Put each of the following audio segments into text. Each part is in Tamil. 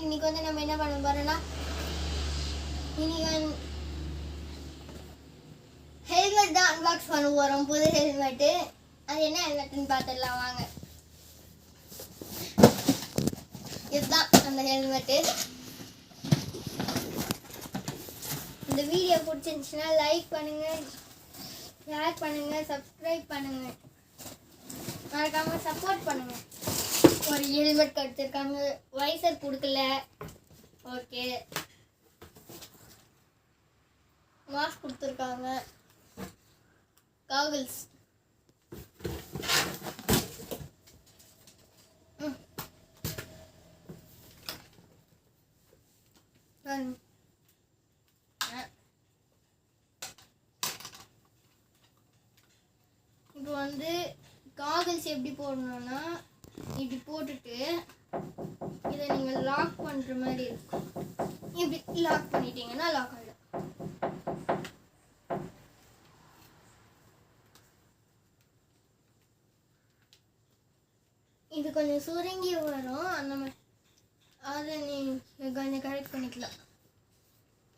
இன்னைக்கு வந்து நம்ம என்ன பண்ண போறோம்னா இன்னைக்கு ஹெல்மெட் தான் அன்பாக்ஸ் பண்ண போறோம். புது ஹெல்மெட். அது என்ன ஹெல்மெட்னு பார்த்துடலாம் வாங்க. இதுதான் அந்த ஹெல்மெட். இந்த வீடியோ பிடிச்சிருந்துச்சுன்னா லைக் பண்ணுங்க, ஷேர் பண்ணுங்க, சப்ஸ்கிரைப் பண்ணுங்க, மறக்காம சப்போர்ட் பண்ணுங்க. ஒரு ஹெல்மெட் கொடுத்துருக்காங்க, வைசர் கொடுக்கல. ஓகே, மாஸ்க் கொடுத்துருக்காங்க, காகிள்ஸ். இப்போ வந்து காகிள்ஸ் எப்படி போடணும்னா இப்படி போட்டுட்டு இதை நீங்கள் லாக் பண்ணுற மாதிரி இருக்கும். இப்படி லாக் பண்ணிட்டீங்கன்னா லாக் ஆகிடும். இது கொஞ்சம் சுருங்கி வரும், அந்த மாதிரி அதை நீங்கள் கொஞ்சம் கரெக்ட் பண்ணிக்கலாம்.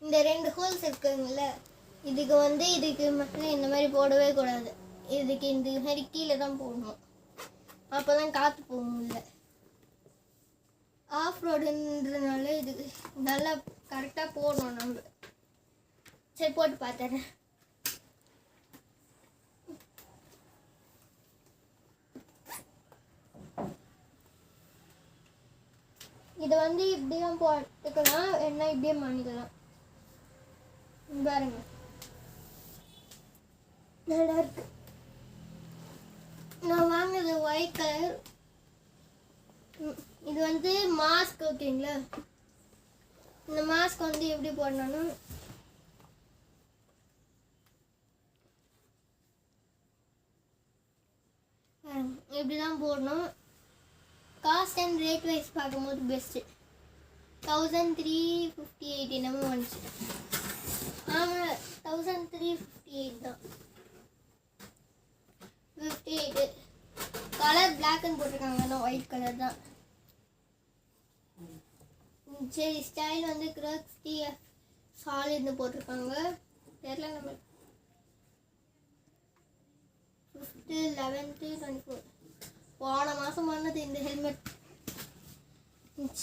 இந்த 2 ஹோல்ஸ் இருக்குங்கள, இதுக்கு மட்டும் இந்த மாதிரி போடவே கூடாது. இதுக்கு இந்த மாதிரி கீழே தான் போடணும். அப்போ தான் காற்று போகும். இல்லை ஆஃப் ரோடுன்றதுனால இது நல்லா கரெக்டாக போடணும் நம்ம. சரி, போட்டு பார்த்துறேன். இதை இப்படியும் போட்டுக்கலாம், என்ன இப்படியே பண்ணிக்கலாம். பாருங்க, நல்லா இருக்கு. நான் வாங்கினது ஒயிட் கலர். இது மாஸ்க். ஓகேங்களா, இந்த மாஸ்க் எப்படி போடணும்னா இப்படிதான் போடணும். காஸ்ட் அண்ட் ரேட் வைஸ் பார்க்கும்போது பெஸ்ட்டு 1358 என்னமோ வந்துச்சு. ஆமாம், 1358 தான். 58 கலர் பிளாக்னு போட்டிருக்காங்க, ஆனால் ஒயிட் கலர் தான். சரி, ஸ்டைல் கிரக்ஸ் டிஎஃப் சாலிட்னு போட்டிருக்காங்க. தெரியல நம்ம 5th 11th 24 போன மாதம் பண்ணது இந்த ஹெல்மெட்.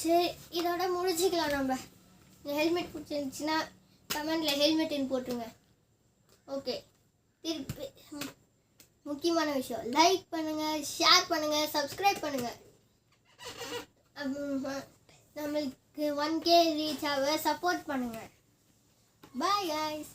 சரி, இதோட முடிச்சுக்கலாம் நம்ம. இந்த ஹெல்மெட் பிடிச்சிருந்துச்சுன்னா கமெண்டில் ஹெல்மெட்டுன்னு போட்டுருங்க. ஓகே, திருப்பி முக்கியமான விஷயம், லைக் பண்ணுங்கள், ஷேர் பண்ணுங்கள், சப்ஸ்கிரைப் பண்ணுங்கள். நம்மளுக்கு 1K ரீச் ஆக சப்போர்ட் பண்ணுங்கள். பாய் guys.